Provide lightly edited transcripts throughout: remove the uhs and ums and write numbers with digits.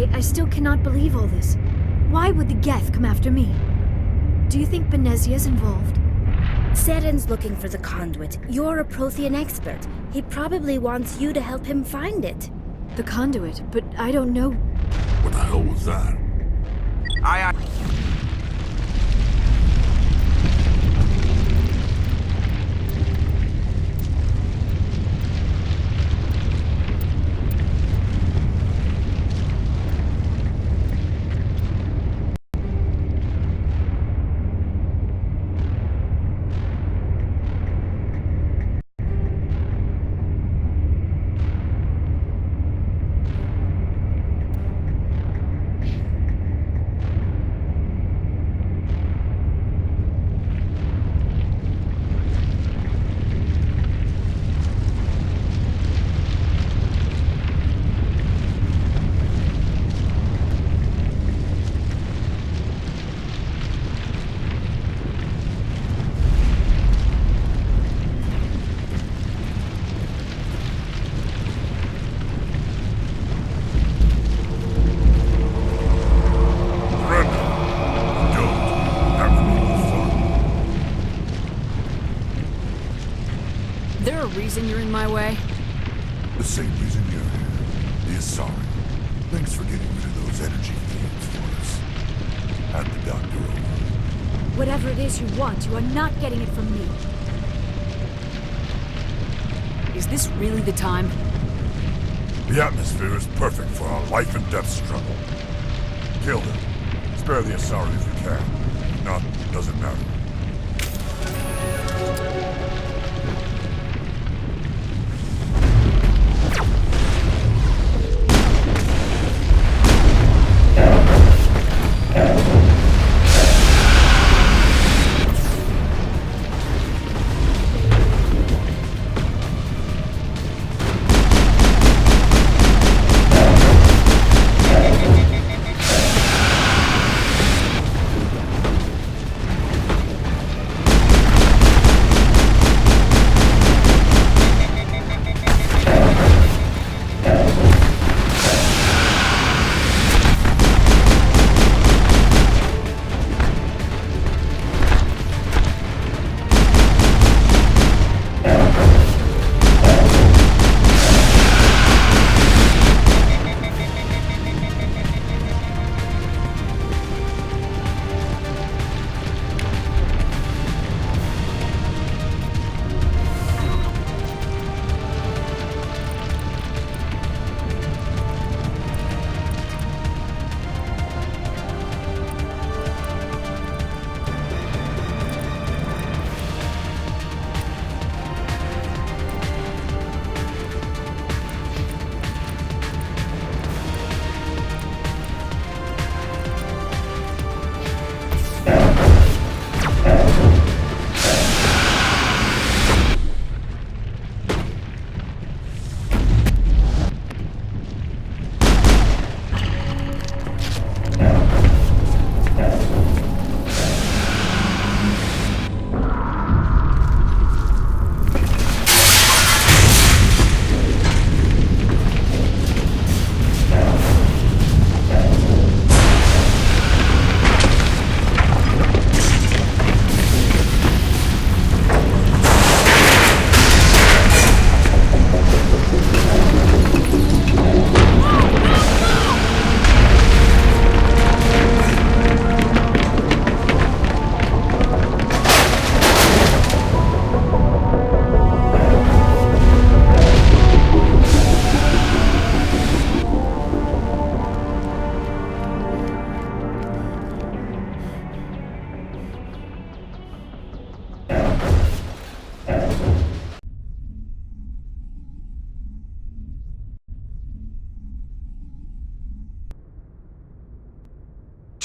I still cannot believe all this. Why would the Geth come after me? Do you think Benezia's involved? Seren's looking for the conduit. You're a Prothean expert. He probably wants you to help him find it. The conduit, but I don't know. What the hell was that? Aye. Reason you're in my way? The same reason you're here. The Asari. Thanks for getting rid of those energy fields for us. Hand the doctor over. Whatever it is you want, you are not getting it from me. Is this really the time? The atmosphere is perfect for a life and death struggle. Kill them. Spare the Asari if you can. If not, doesn't matter.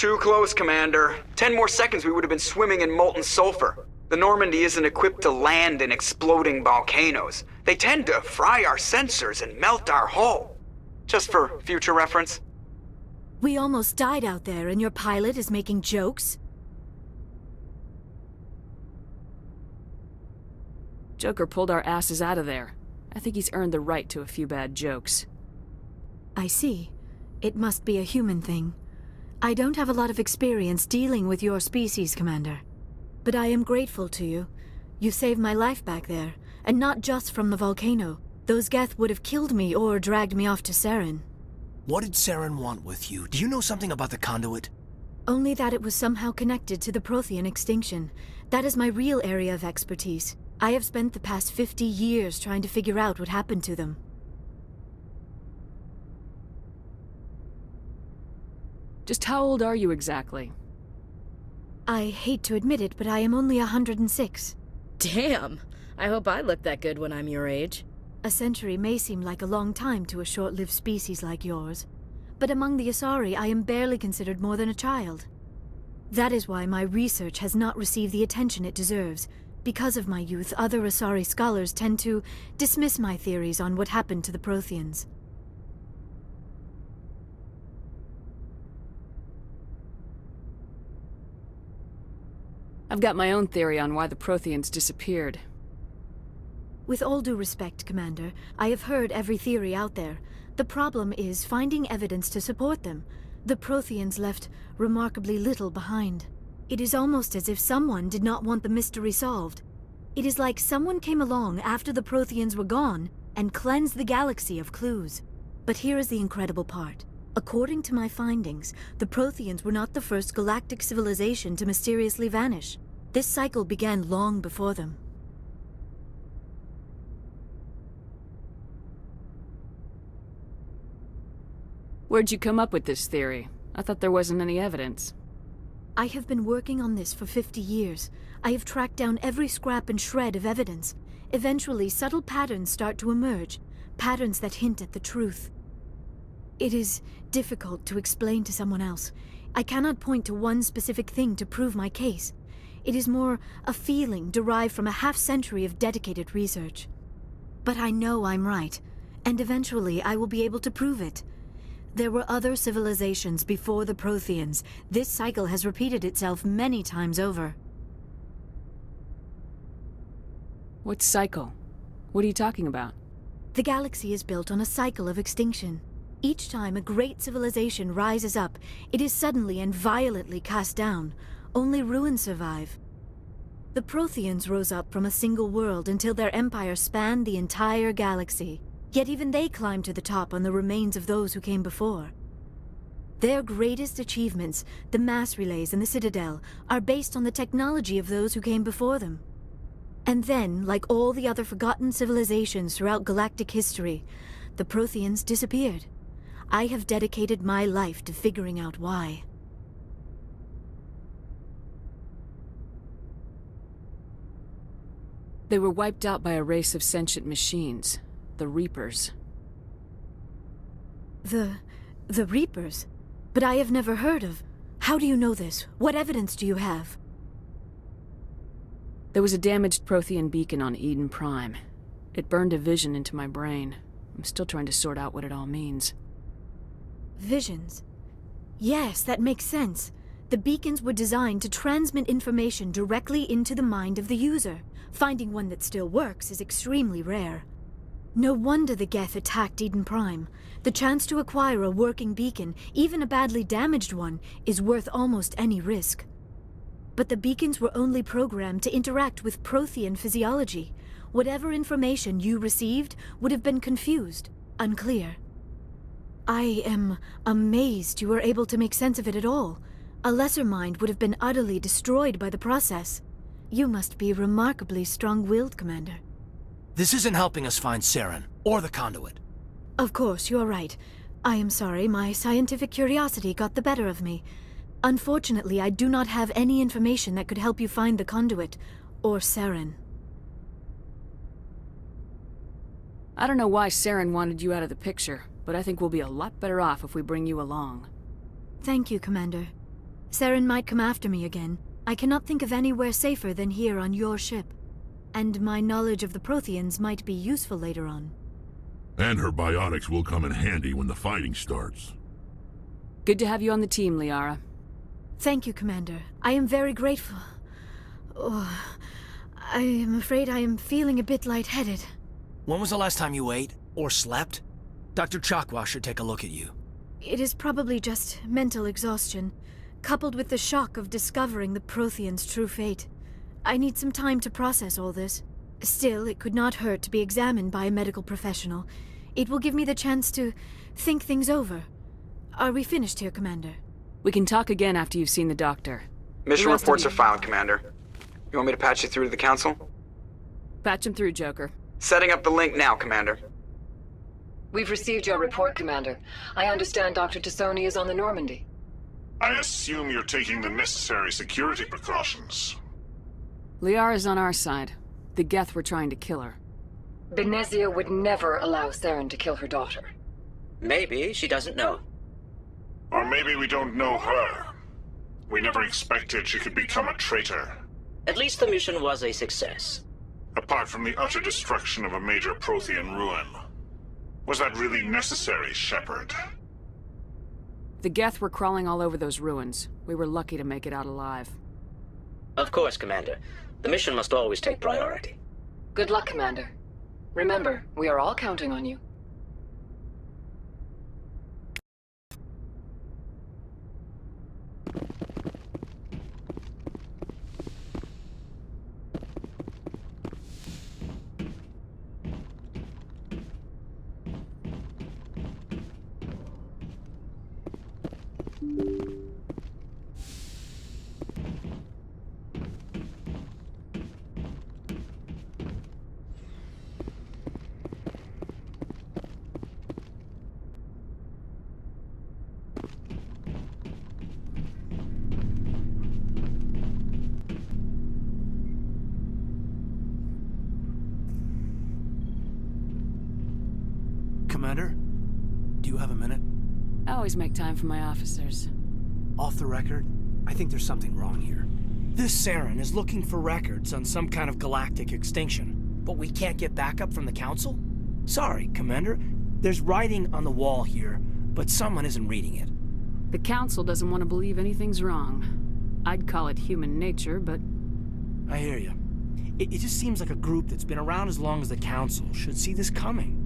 Too close, Commander. 10 more seconds we would have been swimming in molten sulfur. The Normandy isn't equipped to land in exploding volcanoes. They tend to fry our sensors and melt our hull. Just for future reference. We almost died out there, and your pilot is making jokes? Joker pulled our asses out of there. I think he's earned the right to a few bad jokes. I see. It must be a human thing. I don't have a lot of experience dealing with your species, Commander. But I am grateful to you. You saved my life back there, and not just from the volcano. Those Geth would have killed me or dragged me off to Saren. What did Saren want with you? Do you know something about the conduit? Only that it was somehow connected to the Prothean extinction. That is my real area of expertise. I have spent the past 50 years trying to figure out what happened to them. Just how old are you exactly? I hate to admit it, but I am only 106. Damn! I hope I look that good when I'm your age. A century may seem like a long time to a short-lived species like yours, but among the Asari I am barely considered more than a child. That is why my research has not received the attention it deserves. Because of my youth, other Asari scholars tend to dismiss my theories on what happened to the Protheans. I've got my own theory on why the Protheans disappeared. With all due respect, Commander, I have heard every theory out there. The problem is finding evidence to support them. The Protheans left remarkably little behind. It is almost as if someone did not want the mystery solved. It is like someone came along after the Protheans were gone and cleansed the galaxy of clues. But here is the incredible part. According to my findings, the Protheans were not the first galactic civilization to mysteriously vanish. This cycle began long before them. Where'd you come up with this theory? I thought there wasn't any evidence. I have been working on this for 50 years. I have tracked down every scrap and shred of evidence. Eventually, subtle patterns start to emerge, patterns that hint at the truth. It is difficult to explain to someone else. I cannot point to one specific thing to prove my case. It is more a feeling derived from a half-century of dedicated research. But I know I'm right, and eventually I will be able to prove it. There were other civilizations before the Protheans. This cycle has repeated itself many times over. What cycle? What are you talking about? The galaxy is built on a cycle of extinction. Each time a great civilization rises up, it is suddenly and violently cast down. Only ruins survive. The Protheans rose up from a single world until their empire spanned the entire galaxy. Yet even they climbed to the top on the remains of those who came before. Their greatest achievements, the mass relays and the Citadel, are based on the technology of those who came before them. And then, like all the other forgotten civilizations throughout galactic history, the Protheans disappeared. I have dedicated my life to figuring out why. They were wiped out by a race of sentient machines. The Reapers. The Reapers? But I have never heard of. How do you know this? What evidence do you have? There was a damaged Prothean beacon on Eden Prime. It burned a vision into my brain. I'm still trying to sort out what it all means. Visions? Yes, that makes sense. The beacons were designed to transmit information directly into the mind of the user. Finding one that still works is extremely rare. No wonder the Geth attacked Eden Prime. The chance to acquire a working beacon, even a badly damaged one, is worth almost any risk. But the beacons were only programmed to interact with Prothean physiology. Whatever information you received would have been confused, unclear. I am amazed you were able to make sense of it at all. A lesser mind would have been utterly destroyed by the process. You must be remarkably strong-willed, Commander. This isn't helping us find Saren, or the conduit. Of course, you're right. I am sorry, my scientific curiosity got the better of me. Unfortunately, I do not have any information that could help you find the conduit, or Saren. I don't know why Saren wanted you out of the picture, but I think we'll be a lot better off if we bring you along. Thank you, Commander. Saren might come after me again. I cannot think of anywhere safer than here on your ship. And my knowledge of the Protheans might be useful later on. And her biotics will come in handy when the fighting starts. Good to have you on the team, Liara. Thank you, Commander. I am very grateful. Oh, I am afraid I am feeling a bit lightheaded. When was the last time you ate, or slept? Dr. Chakwa should take a look at you. It is probably just mental exhaustion, coupled with the shock of discovering the Prothean's true fate. I need some time to process all this. Still, it could not hurt to be examined by a medical professional. It will give me the chance to think things over. Are we finished here, Commander? We can talk again after you've seen the doctor. Mission The rest of reports you- are filed, Commander. You want me to patch you through to the Council? Patch him through, Joker. Setting up the link now, Commander. We've received your report, Commander. I understand Dr. T'soni is on the Normandy. I assume you're taking the necessary security precautions. Liara's on our side. The Geth were trying to kill her. Benezia would never allow Saren to kill her daughter. Maybe she doesn't know. Or maybe we don't know her. We never expected she could become a traitor. At least the mission was a success. Apart from the utter destruction of a major Prothean ruin. Was that really necessary, Shepard? The Geth were crawling all over those ruins. We were lucky to make it out alive. Of course, Commander. The mission must always take priority. Good luck, Commander. Remember, we are all counting on you. Commander, do you have a minute? I always make time for my officers. Off the record, I think there's something wrong here. This Saren is looking for records on some kind of galactic extinction, but we can't get backup from the Council? Sorry, Commander. There's writing on the wall here, but someone isn't reading it. The Council doesn't want to believe anything's wrong. I'd call it human nature, but I hear you. It just seems like a group that's been around as long as the Council should see this coming.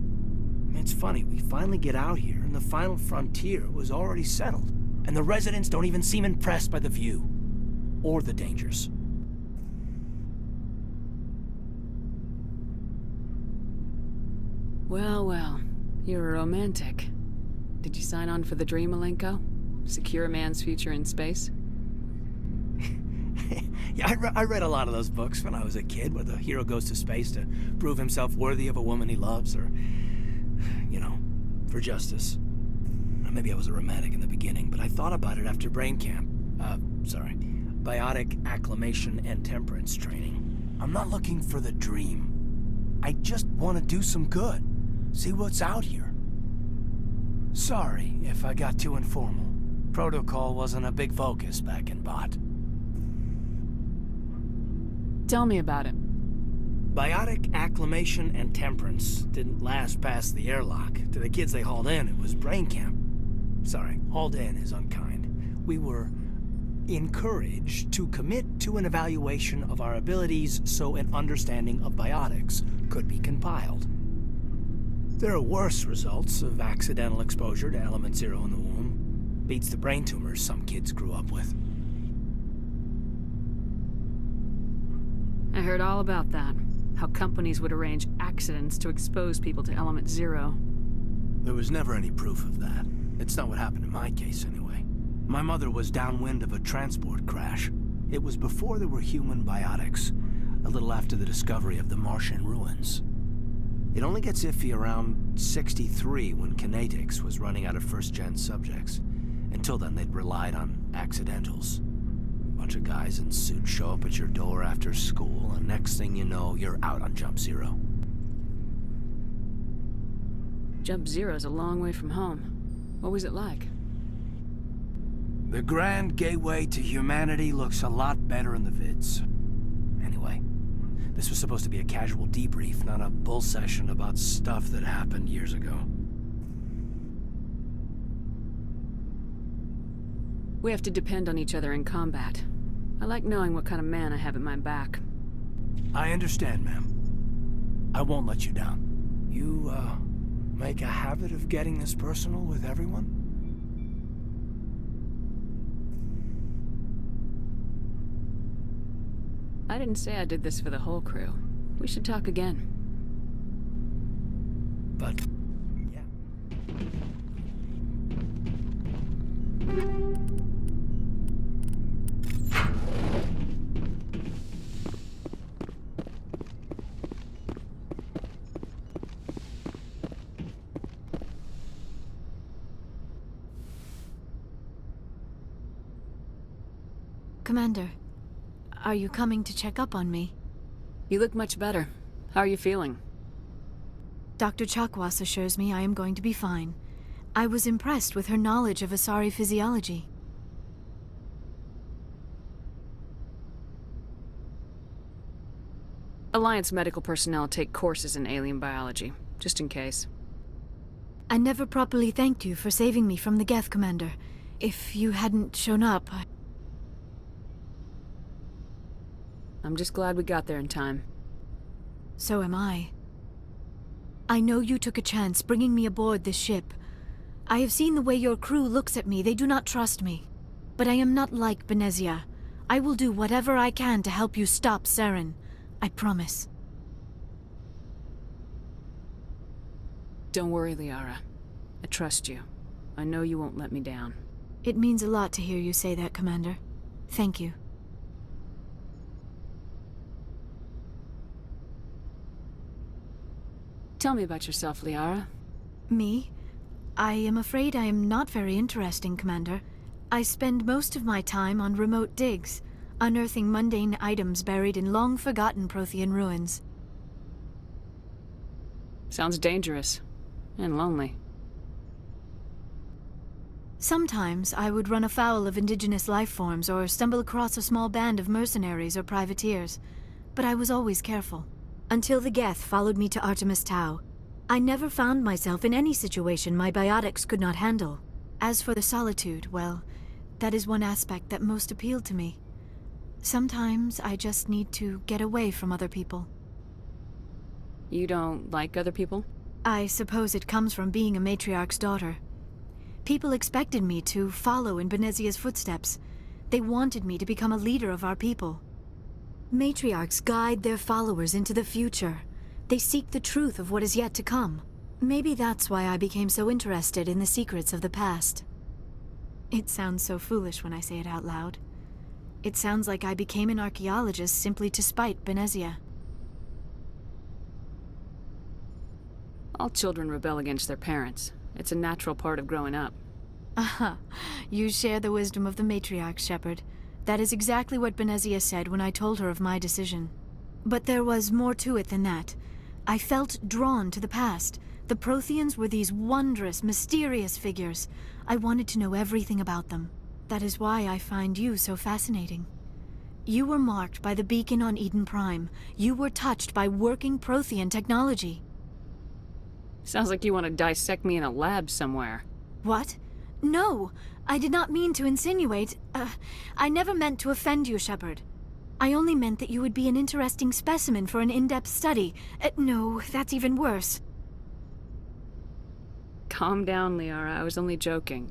I mean, it's funny, we finally get out here, and the final frontier was already settled. And the residents don't even seem impressed by the view. Or the dangers. well, well. You're a romantic. Did you sign on for the dream, Malenko? Secure a man's future in space? Yeah, I read a lot of those books when I was a kid, where the hero goes to space to prove himself worthy of a woman he loves, or, you know, for justice. Maybe I was a romantic in the beginning, but I thought about it after brain camp. Biotic acclimation and temperance training. I'm not looking for the dream. I just want to do some good. See what's out here. Sorry if I got too informal. Protocol wasn't a big focus back in Bot. Tell me about it. Biotic acclimation and temperance didn't last past the airlock. To the kids they hauled in, it was brain camp. Sorry, hauled in is unkind. We were encouraged to commit to an evaluation of our abilities so an understanding of biotics could be compiled. There are worse results of accidental exposure to element 0 in the womb. Beats the brain tumors some kids grew up with. I heard all about that. How companies would arrange accidents to expose people to element 0. There was never any proof of that. It's not what happened in my case, anyway. My mother was downwind of a transport crash. It was before there were human biotics, a little after the discovery of the Martian ruins. It only gets iffy around 63 when Kinetics was running out of first-gen subjects. Until then, they'd relied on accidentals. Bunch of guys in suits show up at your door after school, and next thing you know, you're out on Jump Zero. Jump Zero's a long way from home. What was it like? The grand gateway to humanity looks a lot better in the vids. Anyway, this was supposed to be a casual debrief, not a bull session about stuff that happened years ago. We have to depend on each other in combat. I like knowing what kind of man I have at my back. I understand, ma'am. I won't let you down. You, make a habit of getting this personal with everyone? I didn't say I did this for the whole crew. We should talk again. But, yeah. Commander, are you coming to check up on me? You look much better. How are you feeling? Dr. Chakwas assures me I am going to be fine. I was impressed with her knowledge of Asari physiology. Alliance medical personnel take courses in alien biology, just in case. I never properly thanked you for saving me from the Geth, Commander. If you hadn't shown up, I'm just glad we got there in time. So am I. I know you took a chance bringing me aboard this ship. I have seen the way your crew looks at me. They do not trust me. But I am not like Benezia. I will do whatever I can to help you stop Saren. I promise. Don't worry, Liara. I trust you. I know you won't let me down. It means a lot to hear you say that, Commander. Thank you. Tell me about yourself, Liara. Me? I am afraid I am not very interesting, Commander. I spend most of my time on remote digs, unearthing mundane items buried in long-forgotten Prothean ruins. Sounds dangerous. And lonely. Sometimes I would run afoul of indigenous life forms or stumble across a small band of mercenaries or privateers, but I was always careful. Until the Geth followed me to Artemis Tau, I never found myself in any situation my biotics could not handle. As for the solitude, well, that is one aspect that most appealed to me. Sometimes I just need to get away from other people. You don't like other people? I suppose it comes from being a matriarch's daughter. People expected me to follow in Benezia's footsteps. They wanted me to become a leader of our people. Matriarchs guide their followers into the future. They seek the truth of what is yet to come. Maybe that's why I became so interested in the secrets of the past. It sounds so foolish when I say it out loud. It sounds like I became an archaeologist simply to spite Benezia. All children rebel against their parents. It's a natural part of growing up. Aha, you share the wisdom of the matriarch, Shepard. That is exactly what Benezia said when I told her of my decision. But there was more to it than that. I felt drawn to the past. The Protheans were these wondrous, mysterious figures. I wanted to know everything about them. That is why I find you so fascinating. You were marked by the beacon on Eden Prime. You were touched by working Prothean technology. Sounds like you want to dissect me in a lab somewhere. What? No! I did not mean to insinuate. I never meant to offend you, Shepard. I only meant that you would be an interesting specimen for an in-depth study. No, that's even worse. Calm down, Liara. I was only joking.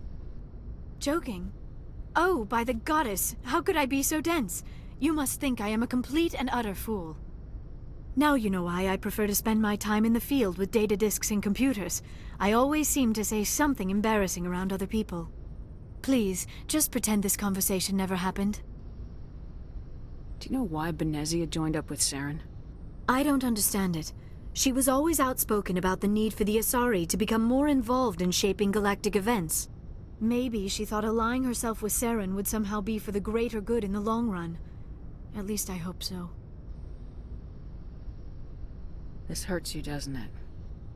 Joking? Oh, by the goddess, how could I be so dense? You must think I am a complete and utter fool. Now you know why I prefer to spend my time in the field with data disks and computers. I always seem to say something embarrassing around other people. Please, just pretend this conversation never happened. Do you know why Benezia joined up with Saren? I don't understand it. She was always outspoken about the need for the Asari to become more involved in shaping galactic events. Maybe she thought allying herself with Saren would somehow be for the greater good in the long run. At least I hope so. This hurts you, doesn't it?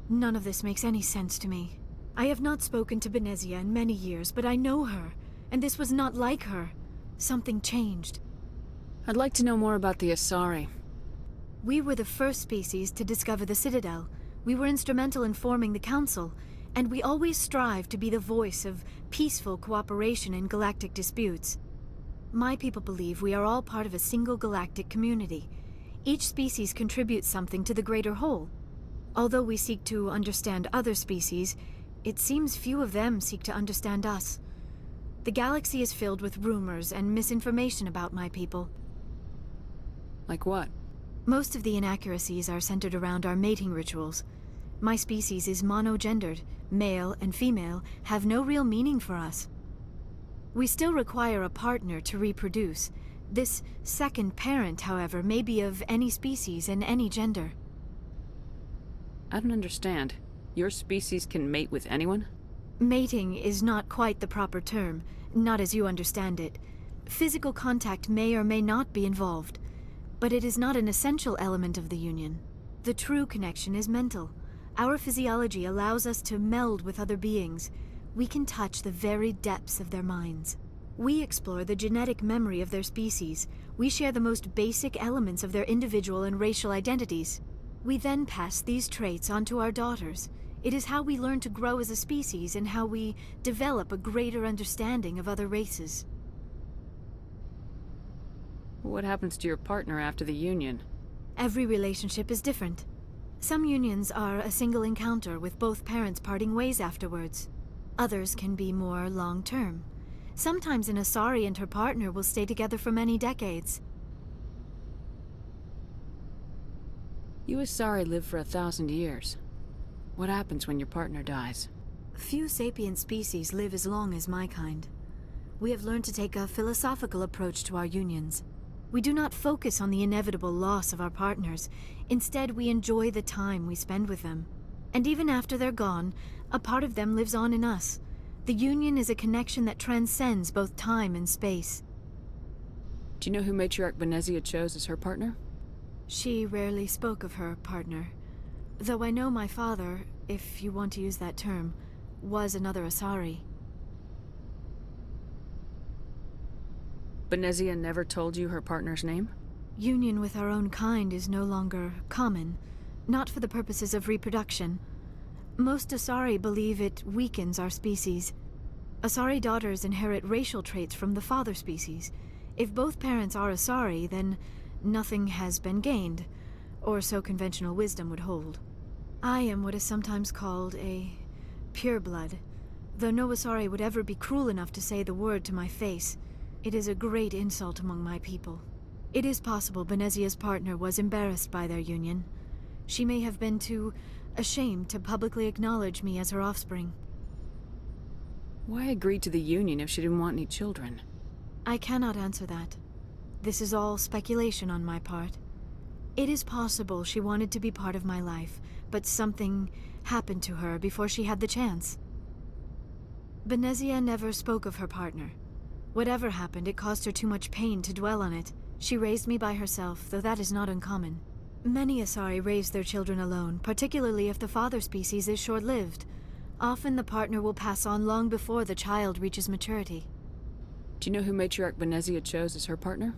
None of this makes any sense to me. I have not spoken to Benezia in many years, but I know her, and this was not like her. Something changed. I'd like to know more about the Asari. We were the first species to discover the Citadel. We were instrumental in forming the Council, and we always strive to be the voice of peaceful cooperation in galactic disputes. My people believe we are all part of a single galactic community. Each species contributes something to the greater whole. Although we seek to understand other species, it seems few of them seek to understand us. The galaxy is filled with rumors and misinformation about my people. Like what? Most of the inaccuracies are centered around our mating rituals. My species is monogendered. Male and female have no real meaning for us. We still require a partner to reproduce. This second parent, however, may be of any species and any gender. I don't understand. Your species can mate with anyone? Mating is not quite the proper term, not as you understand it. Physical contact may or may not be involved, but it is not an essential element of the union. The true connection is mental. Our physiology allows us to meld with other beings. We can touch the very depths of their minds. We explore the genetic memory of their species. We share the most basic elements of their individual and racial identities. We then pass these traits on to our daughters. It is how we learn to grow as a species and how we develop a greater understanding of other races. What happens to your partner after the union? Every relationship is different. Some unions are a single encounter with both parents parting ways afterwards. Others can be more long-term. Sometimes an Asari and her partner will stay together for many decades. You Asari live for 1,000 years. What happens when your partner dies? Few sapient species live as long as my kind. We have learned to take a philosophical approach to our unions. We do not focus on the inevitable loss of our partners. Instead, we enjoy the time we spend with them. And even after they're gone, a part of them lives on in us. The union is a connection that transcends both time and space. Do you know who Matriarch Benezia chose as her partner? She rarely spoke of her partner. Though I know my father, if you want to use that term, was another Asari. Benezia never told you her partner's name? Union with our own kind is no longer common, not for the purposes of reproduction. Most Asari believe it weakens our species. Asari daughters inherit racial traits from the father species. If both parents are Asari, then nothing has been gained, or so conventional wisdom would hold. I am what is sometimes called a pureblood, though no Asari would ever be cruel enough to say the word to my face. It is a great insult among my people. It is possible Benezia's partner was embarrassed by their union. She may have been too ashamed to publicly acknowledge me as her offspring. Why agree to the union if she didn't want any children? I cannot answer that. This is all speculation on my part. It is possible she wanted to be part of my life, but something happened to her before she had the chance. Benezia never spoke of her partner. Whatever happened, it caused her too much pain to dwell on it. She raised me by herself, though that is not uncommon. Many Asari raise their children alone, particularly if the father species is short-lived. Often the partner will pass on long before the child reaches maturity. Do you know who Matriarch Benezia chose as her partner?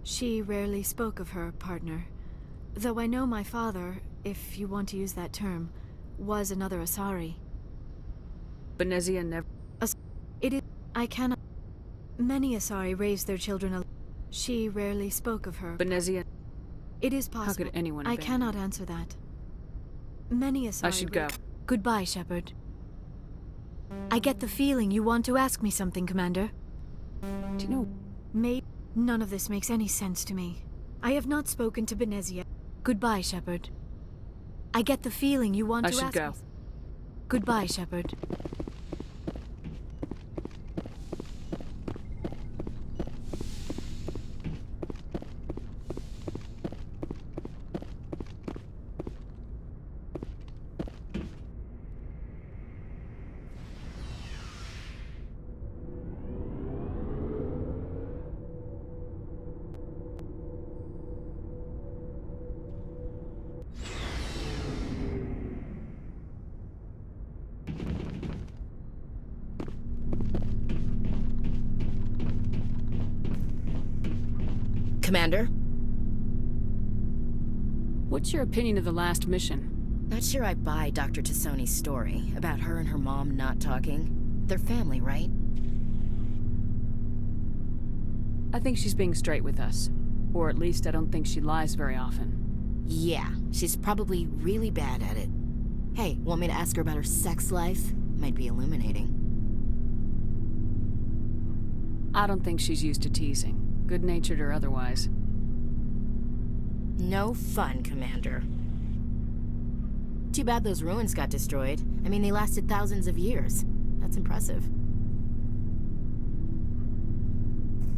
She rarely spoke of her partner. Though I know my father, if you want to use that term, was another Asari. Benezia never... It is... I cannot... Many Asari raise their children alone. She rarely spoke of her. Benezia... It is possible. How could anyone I abandon cannot her? answer that. Many Asari... I should go. Goodbye, Shepard. I get the feeling you want to ask me something, Commander. Do you know... None of this makes any sense to me. I have not spoken to Benezia. Goodbye, Shepard. I get the feeling you want to ask me... I should go. Goodbye, Shepard. Commander? What's your opinion of the last mission? Not sure I buy Dr. T'soni's story about her and her mom not talking. They're family, right? I think she's being straight with us. Or at least I don't think she lies very often. Yeah, she's probably really bad at it. Hey, want me to ask her about her sex life? Might be illuminating. I don't think she's used to teasing, good-natured or otherwise. No fun, Commander. Too bad those ruins got destroyed. I mean, they lasted thousands of years. That's impressive.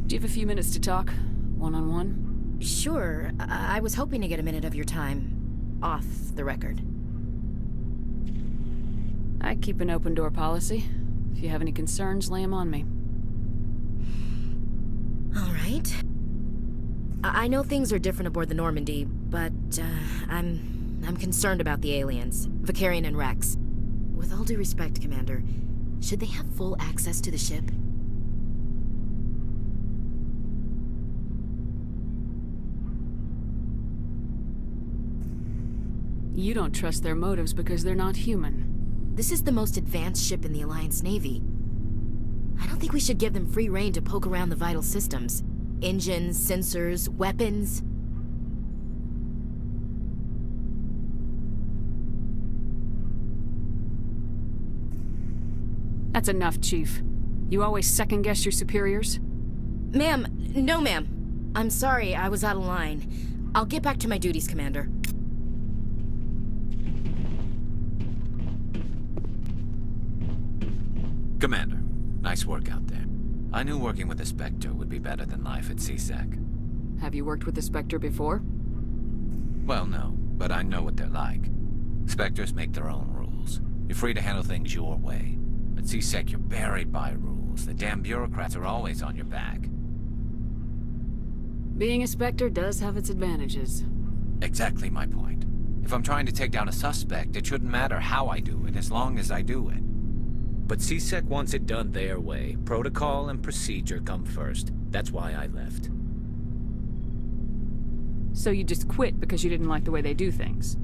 Do you have a few minutes to talk? One-on-one? Sure. I was hoping to get a minute of your time. Off the record. I keep an open-door policy. If you have any concerns, lay them on me. All right. I know things are different aboard the Normandy, but I'm concerned about the aliens, Vicarian and Rex. With all due respect, Commander, should they have full access to the ship? You don't trust their motives because they're not human. This is the most advanced ship in the Alliance Navy. I don't think we should give them free rein to poke around the vital systems. Engines, sensors, weapons. That's enough, Chief. You always second-guess your superiors? Ma'am, no ma'am. I'm sorry, I was out of line. I'll get back to my duties, Commander. Commander, nice work out there. I knew working with the Spectre would be better than life at CSEC. Have you worked with the Spectre before? Well, no, but I know what they're like. Spectres make their own rules. You're free to handle things your way. At CSEC, you're buried by rules. The damn bureaucrats are always on your back. Being a Spectre does have its advantages. Exactly my point. If I'm trying to take down a suspect, it shouldn't matter how I do it, as long as I do it. But CSEC wants it done their way. Protocol and procedure come first. That's why I left. So you just quit because you didn't like the way they do things?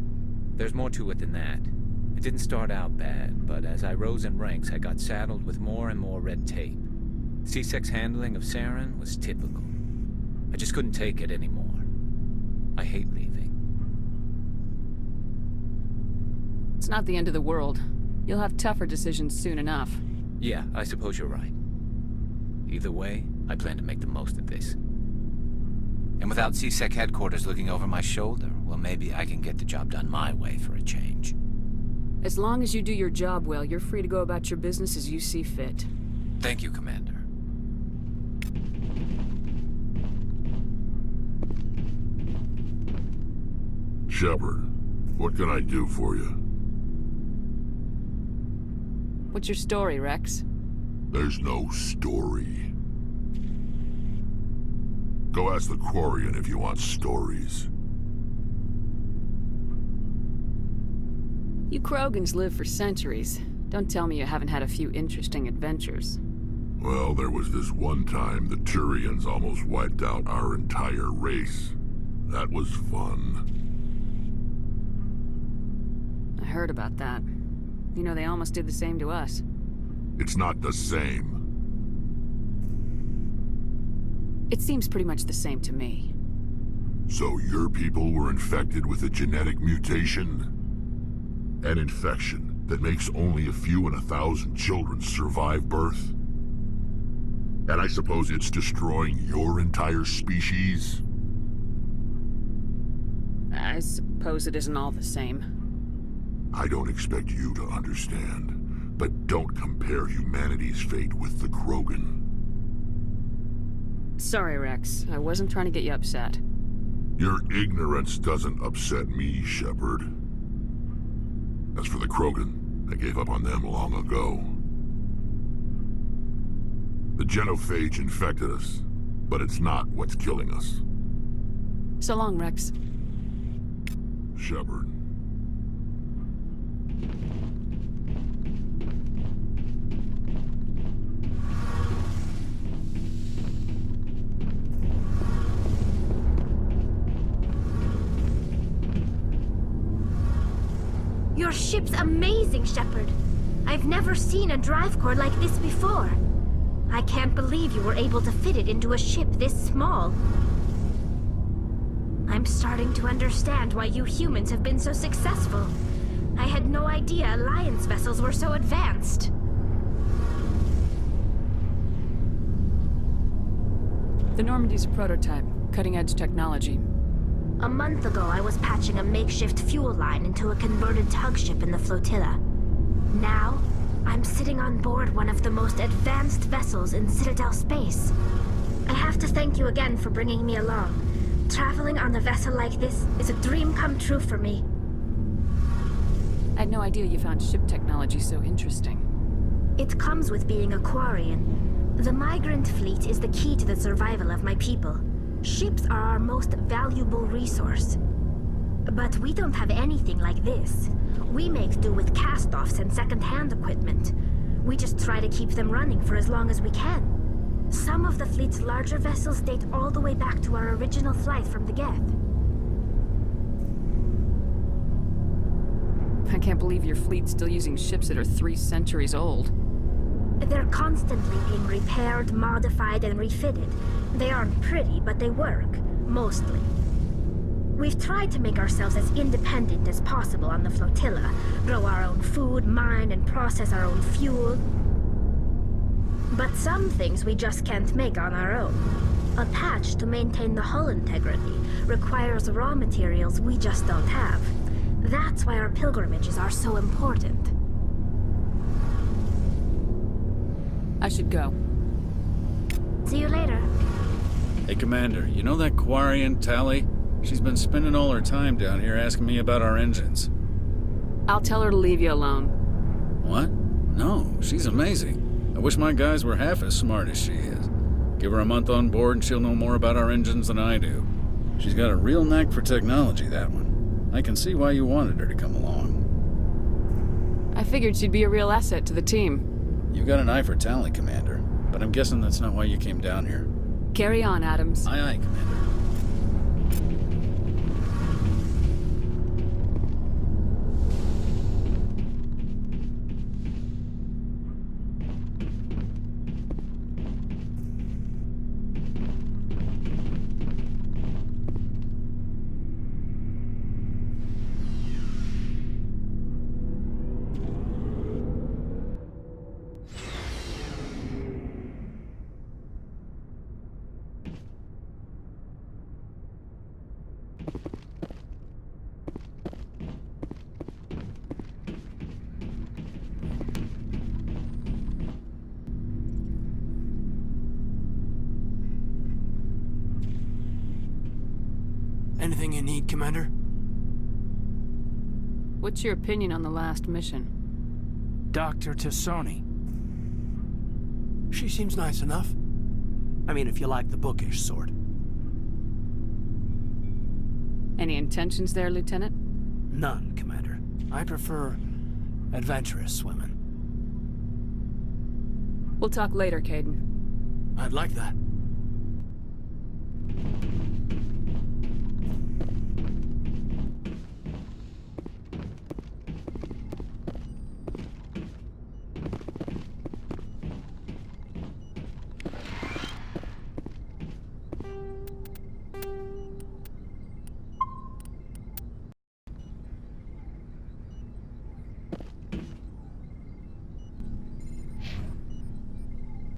There's more to it than that. It didn't start out bad, but as I rose in ranks, I got saddled with more and more red tape. CSEC's handling of Saren was typical. I just couldn't take it anymore. I hate leaving. It's not the end of the world. You'll have tougher decisions soon enough. Yeah, I suppose you're right. Either way, I plan to make the most of this. And without CSEC headquarters looking over my shoulder, well, maybe I can get the job done my way for a change. As long as you do your job well, you're free to go about your business as you see fit. Thank you, Commander. Shepard, what can I do for you? What's your story, Rex? There's no story. Go ask the Quarian if you want stories. You Krogans live for centuries. Don't tell me you haven't had a few interesting adventures. Well, there was this one time the Turians almost wiped out our entire race. That was fun. I heard about that. You know, they almost did the same to us. It's not the same. It seems pretty much the same to me. So your people were infected with a genetic mutation? An infection that makes only a few in 1,000 children survive birth? And I suppose it's destroying your entire species? I suppose it isn't all the same. I don't expect you to understand, but don't compare humanity's fate with the Krogan. Sorry, Rex. I wasn't trying to get you upset. Your ignorance doesn't upset me, Shepard. As for the Krogan, I gave up on them long ago. The genophage infected us, but it's not what's killing us. So long, Rex. Shepard. Your ship's amazing, Shepard. I've never seen a drive core like this before. I can't believe you were able to fit it into a ship this small. I'm starting to understand why you humans have been so successful. I had no idea Alliance vessels were so advanced. The Normandy's a prototype, cutting-edge technology. A month ago, I was patching a makeshift fuel line into a converted tug ship in the flotilla. Now, I'm sitting on board one of the most advanced vessels in Citadel space. I have to thank you again for bringing me along. Traveling on a vessel like this is a dream come true for me. I had no idea you found ship technology so interesting. It comes with being a Quarian. The migrant fleet is the key to the survival of my people. Ships are our most valuable resource. But we don't have anything like this. We make do with cast-offs and second-hand equipment. We just try to keep them running for as long as we can. Some of the fleet's larger vessels date all the way back to our original flight from the Geth. I can't believe your fleet's still using ships that are 3 centuries old. They're constantly being repaired, modified, and refitted. They aren't pretty, but they work. Mostly. We've tried to make ourselves as independent as possible on the flotilla. Grow our own food, mine, and process our own fuel. But some things we just can't make on our own. A patch to maintain the hull integrity requires raw materials we just don't have. That's why our pilgrimages are so important. I should go. See you later. Hey, Commander, you know that Quarian, Tally? She's been spending all her time down here asking me about our engines. I'll tell her to leave you alone. What? No, she's amazing. I wish my guys were half as smart as she is. Give her a month on board and she'll know more about our engines than I do. She's got a real knack for technology, that one. I can see why you wanted her to come along. I figured she'd be a real asset to the team. You've got an eye for talent, Commander, but I'm guessing that's not why you came down here. Carry on, Adams. Aye, aye, Commander. Anything you need, Commander? What's your opinion on the last mission? Dr. T'soni. She seems nice enough. I mean, if you like the bookish sort. Any intentions there, Lieutenant? None, Commander. I prefer adventurous women. We'll talk later, Caden. I'd like that.